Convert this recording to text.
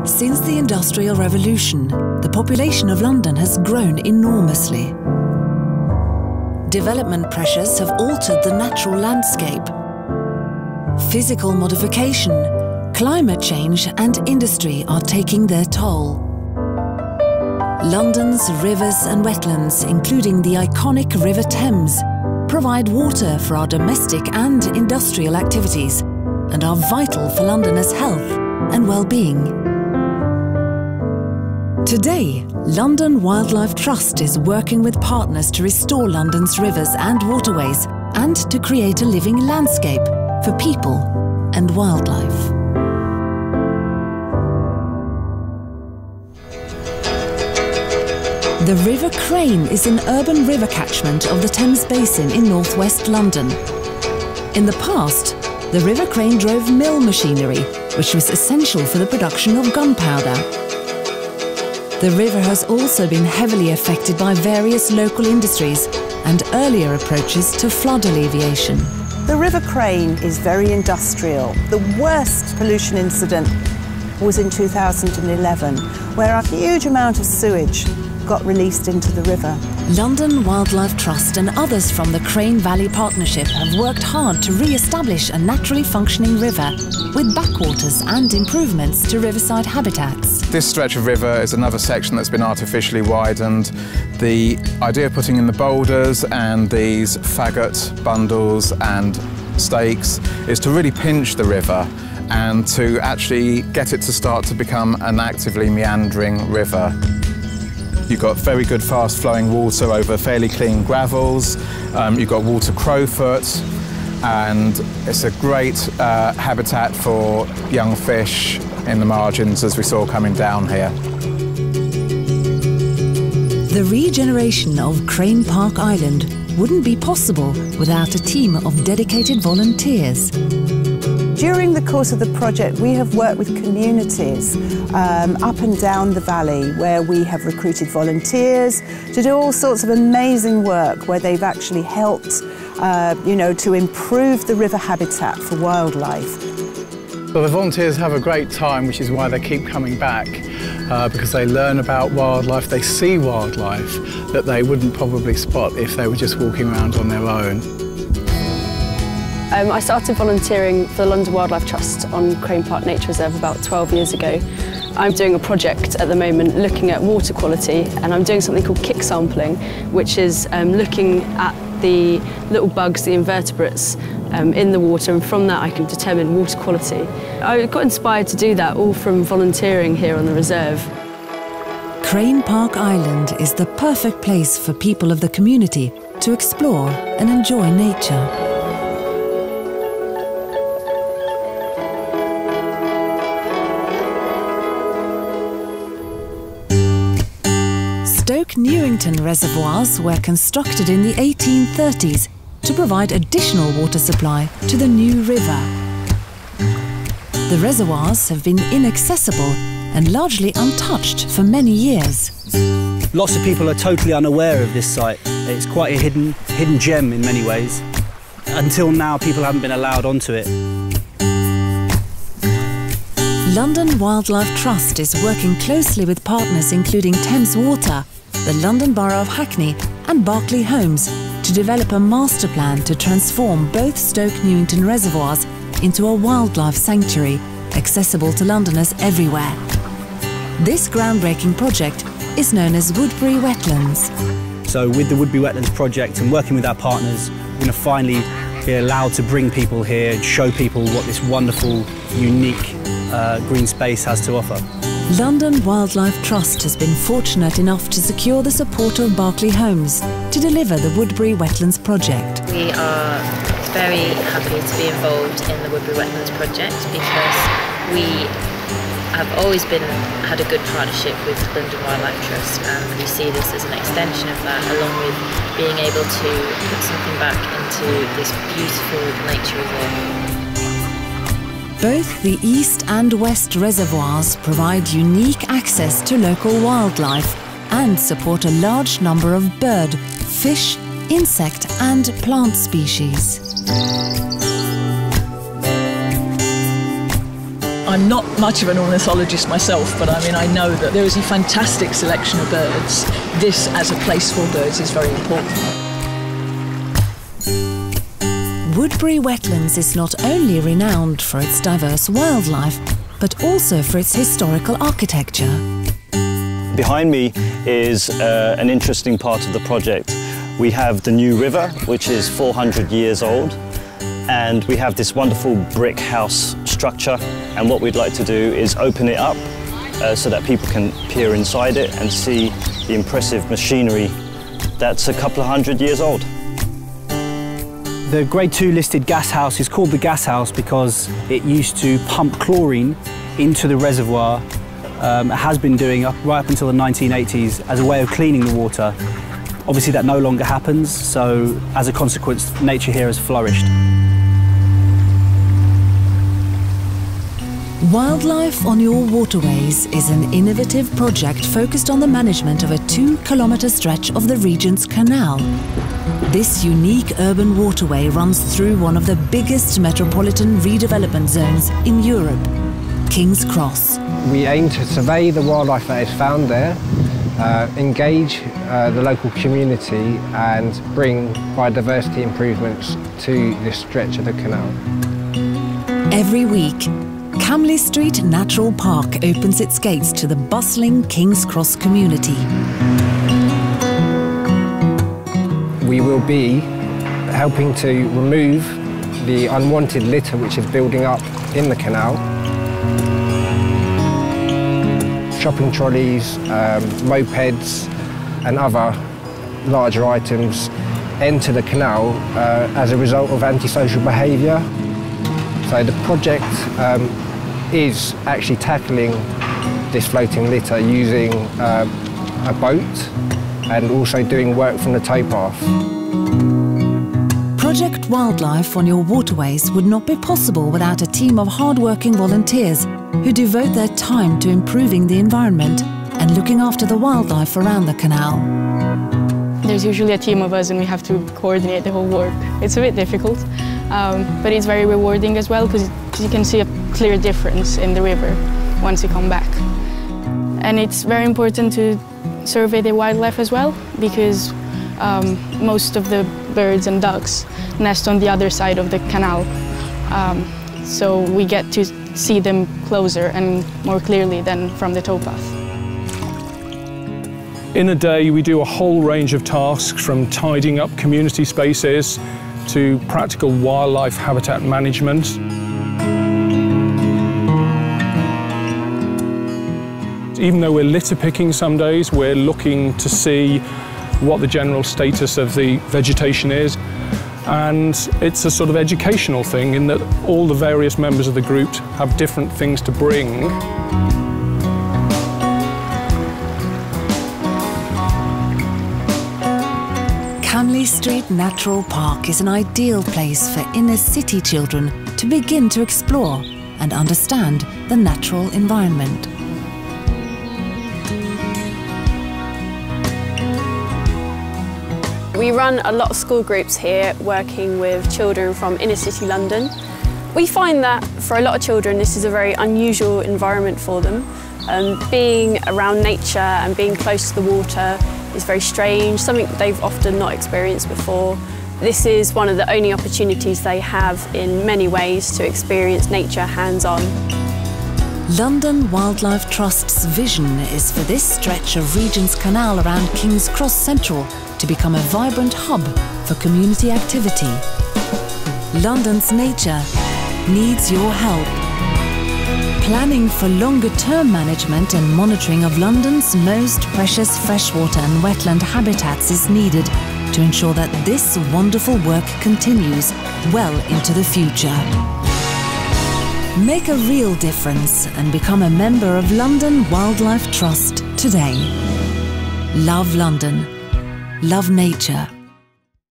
Since the Industrial Revolution, the population of London has grown enormously. Development pressures have altered the natural landscape. Physical modification, climate change and industry are taking their toll. London's rivers and wetlands, including the iconic River Thames, provide water for our domestic and industrial activities and are vital for Londoners' health and well-being. Today, London Wildlife Trust is working with partners to restore London's rivers and waterways and to create a living landscape for people and wildlife. The River Crane is an urban river catchment of the Thames Basin in northwest London. In the past, the River Crane drove mill machinery, which was essential for the production of gunpowder. The river has also been heavily affected by various local industries and earlier approaches to flood alleviation. The River Crane is very industrial. The worst pollution incident was in 2011, where a huge amount of sewage got released into the river. London Wildlife Trust and others from the Crane Valley Partnership have worked hard to re-establish a naturally functioning river with backwaters and improvements to riverside habitats. This stretch of river is another section that's been artificially widened. The idea of putting in the boulders and these faggot bundles and stakes is to really pinch the river and to actually get it to start to become an actively meandering river. You've got very good fast-flowing water over fairly clean gravels. You've got water crowfoot, and it's a great habitat for young fish in the margins, as we saw coming down here. The regeneration of Crane Park Island wouldn't be possible without a team of dedicated volunteers. During the course of the project, we have worked with communities up and down the valley, where we have recruited volunteers to do all sorts of amazing work where they've actually helped, to improve the river habitat for wildlife. Well, the volunteers have a great time, which is why they keep coming back, because they learn about wildlife, they see wildlife that they wouldn't probably spot if they were just walking around on their own. I started volunteering for the London Wildlife Trust on Crane Park Nature Reserve about 12 years ago. I'm doing a project at the moment looking at water quality, and I'm doing something called kick sampling, which is looking at the little bugs, the invertebrates in the water, and from that I can determine water quality. I got inspired to do that all from volunteering here on the reserve. Crane Park Island is the perfect place for people of the community to explore and enjoy nature. Stoke Newington reservoirs were constructed in the 1830s to provide additional water supply to the new river. The reservoirs have been inaccessible and largely untouched for many years. Lots of people are totally unaware of this site. It's quite a hidden gem in many ways. Until now, people haven't been allowed onto it. London Wildlife Trust is working closely with partners including Thames Water, the London Borough of Hackney and Berkeley Homes to develop a master plan to transform both Stoke Newington reservoirs into a wildlife sanctuary accessible to Londoners everywhere. This groundbreaking project is known as Woodbury Wetlands. So with the Woodbury Wetlands project and working with our partners, we're going to finally be allowed to bring people here and show people what this wonderful, unique green space has to offer. London Wildlife Trust has been fortunate enough to secure the support of Berkeley Homes to deliver the Woodbury Wetlands project. We are very happy to be involved in the Woodbury Wetlands project because we have always had a good partnership with London Wildlife Trust, and we see this as an extension of that, along with being able to put something back into this beautiful nature reserve. Both the east and west reservoirs provide unique access to local wildlife and support a large number of bird, fish, insect and plant species. I I'm not much of an ornithologist myself, but I mean, I know that there is a fantastic selection of birds. This, as a place for birds, is very important. Woodbury Wetlands is not only renowned for its diverse wildlife, but also for its historical architecture. Behind me is an interesting part of the project. We have the New River, which is 400 years old, and we have this wonderful brick house structure, and what we'd like to do is open it up so that people can peer inside it and see the impressive machinery that's a couple of hundred years old. The Grade 2 listed gas house is called the gas house because it used to pump chlorine into the reservoir. It has been doing right up until the 1980s as a way of cleaning the water. Obviously that no longer happens, so as a consequence nature here has flourished. Wildlife on Your Waterways is an innovative project focused on the management of a 2-kilometre stretch of the Regent's Canal. This unique urban waterway runs through one of the biggest metropolitan redevelopment zones in Europe, King's Cross. We aim to survey the wildlife that is found there, engage the local community and bring biodiversity improvements to this stretch of the canal. Every week, Camley Street Natural Park opens its gates to the bustling King's Cross community. We will be helping to remove the unwanted litter which is building up in the canal. Shopping trolleys, mopeds and other larger items enter the canal as a result of antisocial behaviour. So the project is actually tackling this floating litter using a boat and also doing work from the towpath. Project Wildlife on Your Waterways would not be possible without a team of hard-working volunteers who devote their time to improving the environment and looking after the wildlife around the canal. There's usually a team of us and we have to coordinate the whole work. It's a bit difficult, but it's very rewarding as well because you can see a clear difference in the river once you come back. And it's very important to survey the wildlife as well because most of the birds and ducks nest on the other side of the canal. So we get to see them closer and more clearly than from the towpath. In a day, we do a whole range of tasks from tidying up community spaces to practical wildlife habitat management. Even though we're litter picking some days, we're looking to see what the general status of the vegetation is. And it's a sort of educational thing in that all the various members of the group have different things to bring. Camley Street Natural Park is an ideal place for inner city children to begin to explore and understand the natural environment. We run a lot of school groups here working with children from inner city London. We find that for a lot of children this is a very unusual environment for them. Being around nature and being close to the water is very strange, something they've often not experienced before. This is one of the only opportunities they have in many ways to experience nature hands-on. London Wildlife Trust's vision is for this stretch of Regent's Canal around King's Cross Central to become a vibrant hub for community activity. London's nature needs your help. Planning for longer-term management and monitoring of London's most precious freshwater and wetland habitats is needed to ensure that this wonderful work continues well into the future. Make a real difference and become a member of London Wildlife Trust today. Love London. Love nature.